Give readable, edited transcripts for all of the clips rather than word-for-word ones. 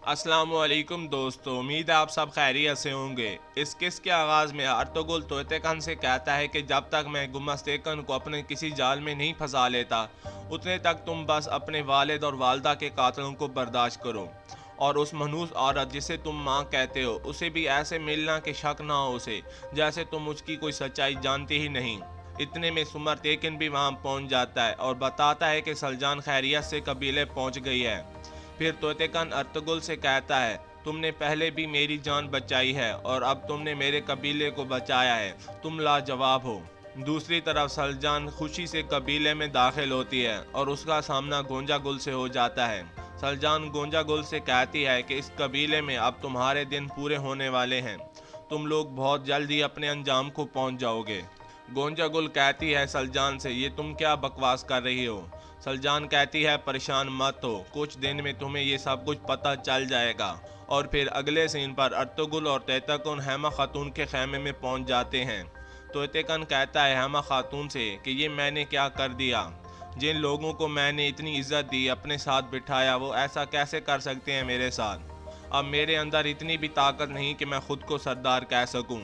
السلام علیکم دوستو، امید ہے آپ سب خیریت سے ہوں گے۔ اس قص کے آغاز میں ارطغرل طوطے کن سے کہتا ہے کہ جب تک میں گمستیکن کو اپنے کسی جال میں نہیں پھنسا لیتا اتنے تک تم بس اپنے والد اور والدہ کے قاتلوں کو برداشت کرو، اور اس منحوس عورت جسے تم ماں کہتے ہو اسے بھی ایسے ملنا کہ شک نہ ہو اسے، جیسے تم اس کی کوئی سچائی جانتی ہی نہیں۔ اتنے میں سمرتیکن بھی وہاں پہنچ جاتا ہے اور بتاتا ہے کہ سلجان خیریت سے قبیلے پہنچ گئی ہے۔ پھر طوطے کن ارطغرل سے کہتا ہے، تم نے پہلے بھی میری جان بچائی ہے اور اب تم نے میرے قبیلے کو بچایا ہے، تم لاجواب ہو۔ دوسری طرف سلجان خوشی سے قبیلے میں داخل ہوتی ہے اور اس کا سامنا گونجا گل سے ہو جاتا ہے۔ سلجان گونجا گل سے کہتی ہے کہ اس قبیلے میں اب تمہارے دن پورے ہونے والے ہیں، تم لوگ بہت جلد ہی اپنے انجام کو پہنچ جاؤ گے۔ گونجا گل کہتی ہے سلجان سے، یہ تم کیا بکواس کر رہی ہو؟ سلجان کہتی ہے، پریشان مت ہو، کچھ دن میں تمہیں یہ سب کچھ پتہ چل جائے گا۔ اور پھر اگلے سین پر ارطغرل اور طوطے ہیما خاتون کے خیمے میں پہنچ جاتے ہیں۔ طوطے کن کہتا ہے ہیما خاتون سے کہ یہ میں نے کیا کر دیا؟ جن لوگوں کو میں نے اتنی عزت دی، اپنے ساتھ بٹھایا، وہ ایسا کیسے کر سکتے ہیں میرے ساتھ؟ اب میرے اندر اتنی بھی طاقت نہیں کہ میں خود کو سردار کہہ سکوں۔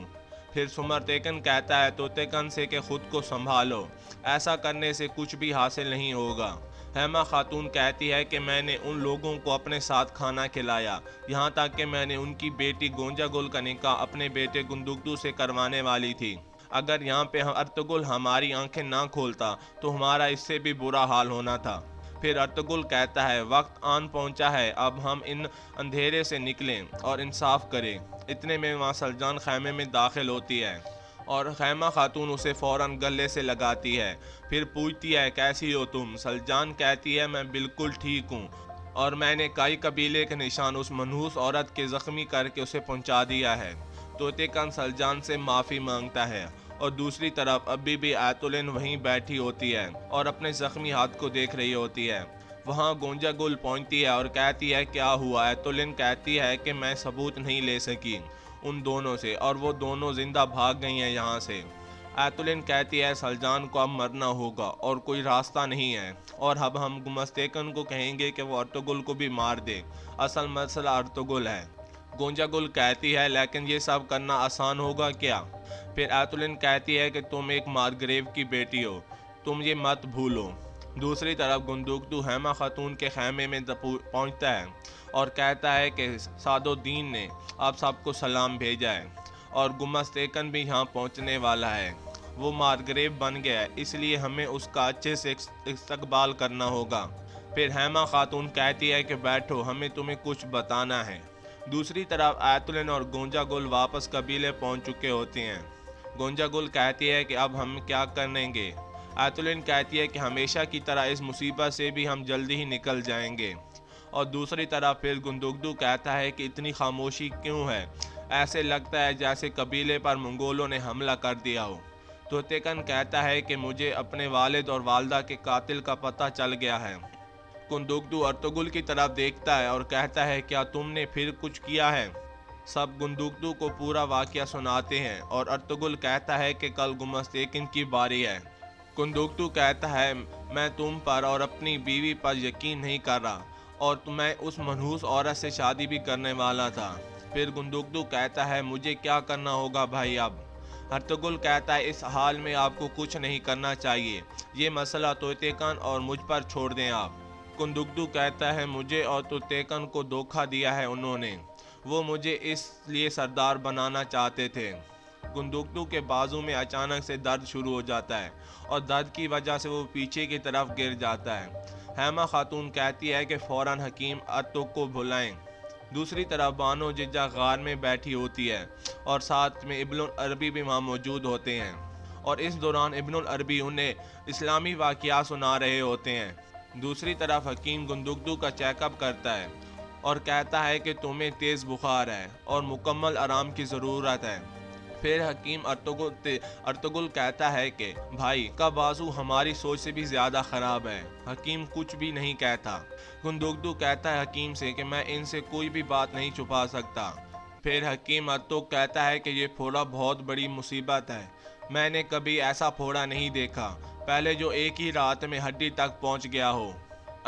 پھر سمرتیکن کہتا ہے طوطے کن سے کہ خود کو سنبھالو، ایسا کرنے سے کچھ بھی حاصل نہیں ہوگا۔ ہیما خاتون کہتی ہے کہ میں نے ان لوگوں کو اپنے ساتھ کھانا کھلایا، یہاں تک کہ میں نے ان کی بیٹی گونجا گل کا نکاح اپنے بیٹے گندگدو سے کروانے والی تھی۔ اگر یہاں پہ ارطغرل ہماری آنکھیں نہ کھولتا تو ہمارا اس سے بھی برا حال ہونا تھا۔ پھر ارطغرل کہتا ہے، وقت آن پہنچا ہے، اب ہم ان اندھیرے سے نکلیں اور انصاف کریں۔ اتنے میں وہاں سلجان خیمے میں داخل ہوتی ہے اور خیمہ خاتون اسے فوراً گلے سے لگاتی ہے۔ پھر پوچھتی ہے، کیسی ہو تم؟ سلجان کہتی ہے، میں بالکل ٹھیک ہوں، اور میں نے کئی قبیلے کے نشان اس منحوس عورت کے زخمی کر کے اسے پہنچا دیا ہے۔ طوطے کن سلجان سے معافی مانگتا ہے، اور دوسری طرف ابھی بھی ایتولن وہیں بیٹھی ہوتی ہے اور اپنے زخمی ہاتھ کو دیکھ رہی ہوتی ہے۔ وہاں گونجا گل پہنچتی ہے اور کہتی ہے، کیا ہوا؟ ایتولن کہتی ہے کہ میں ثبوت نہیں لے سکی ان دونوں سے، اور وہ دونوں زندہ بھاگ گئی ہیں یہاں سے۔ ایتولن کہتی ہے، سلجان کو اب مرنا ہوگا اور کوئی راستہ نہیں ہے، اور اب ہم گمستیکن کو کہیں گے کہ وہ ارطغرل کو بھی مار دے، اصل مسئلہ ارطغرل ہے۔ گونجا گل کہتی ہے، لیکن یہ سب کرنا آسان ہوگا کیا؟ پھر ایتولن کہتی ہے کہ تم ایک مارگریو کی بیٹی ہو، تم یہ مت بھولو۔ دوسری طرف گندگدو ہیما خاتون کے خیمے میں پہنچتا ہے اور کہتا ہے کہ سعد الدین نے آپ سب کو سلام بھیجا ہے اور گمستیکن بھی یہاں پہنچنے والا ہے، وہ مارگریو بن گیا ہے، اس لیے ہمیں اس کا اچھے سے استقبال کرنا ہوگا۔ پھر ہیما خاتون کہتی ہے کہ بیٹھو، ہمیں تمہیں کچھ بتانا ہے۔ دوسری طرف ایتولن اور گونجا گل واپس قبیلے پہنچ چکے ہوتے ہیں۔ گونجا گل کہتی ہے کہ اب ہم کیا کریں گے؟ ایتولن کہتی ہے کہ ہمیشہ کی طرح اس مصیبت سے بھی ہم جلدی ہی نکل جائیں گے۔ اور دوسری طرف پھر گندگدو کہتا ہے کہ اتنی خاموشی کیوں ہے؟ ایسے لگتا ہے جیسے قبیلے پر منگولوں نے حملہ کر دیا ہو۔ طوطے کن کہتا ہے کہ مجھے اپنے والد اور والدہ کے قاتل کا پتہ چل گیا ہے۔ گندگدو ارطغرل کی طرف دیکھتا ہے اور کہتا ہے، کیا تم نے پھر کچھ کیا ہے؟ سب گندگدو کو پورا واقعہ سناتے ہیں اور ارطغرل کہتا ہے کہ کل گمستیکن کی باری ہے۔ گندگدو کہتا ہے، میں تم پر اور اپنی بیوی پر یقین نہیں کر رہا، اور میں اس منحوس عورت سے شادی بھی کرنے والا تھا۔ پھر گندگدو کہتا ہے، مجھے کیا کرنا ہوگا بھائی اب؟ ارطغرل کہتا ہے، اس حال میں آپ کو کچھ نہیں کرنا چاہیے، یہ مسئلہ طوطے کن اور مجھ پر چھوڑ دیں آپ۔ گندگدو کہتا ہے، مجھے اور طوطے کن کو دھوکہ دیا ہے انہوں نے، وہ مجھے اس لیے سردار بنانا چاہتے تھے۔ گندگدو کے بازو میں اچانک سے درد شروع ہو جاتا ہے اور درد کی وجہ سے وہ پیچھے کی طرف گر جاتا ہے۔ ہیما خاتون کہتی ہے کہ فوراً حکیم اتو کو بلائیں۔ دوسری طرف بانو ججا غار میں بیٹھی ہوتی ہے اور ساتھ میں ابن العربی بھی وہاں موجود ہوتے ہیں، اور اس دوران ابن العربی انہیں اسلامی واقعات سنا رہے ہوتے ہیں۔ دوسری طرف حکیم گندگدو کا چیک اپ کرتا ہے اور کہتا ہے کہ تمہیں تیز بخار ہے اور مکمل آرام کی ضرورت ہے۔ پھر حکیم ارطغرل کہتا ہے کہ بھائی کا بازو ہماری سوچ سے بھی زیادہ خراب ہے۔ حکیم کچھ بھی نہیں کہتا۔ گندگدو کہتا ہے حکیم سے کہ میں ان سے کوئی بھی بات نہیں چھپا سکتا۔ پھر حکیم اتو کہتا ہے کہ یہ پھوڑا بہت بڑی مصیبت ہے، میں نے کبھی ایسا پھوڑا نہیں دیکھا، پہلے جو ایک ہی رات میں ہڈی تک پہنچ گیا ہو۔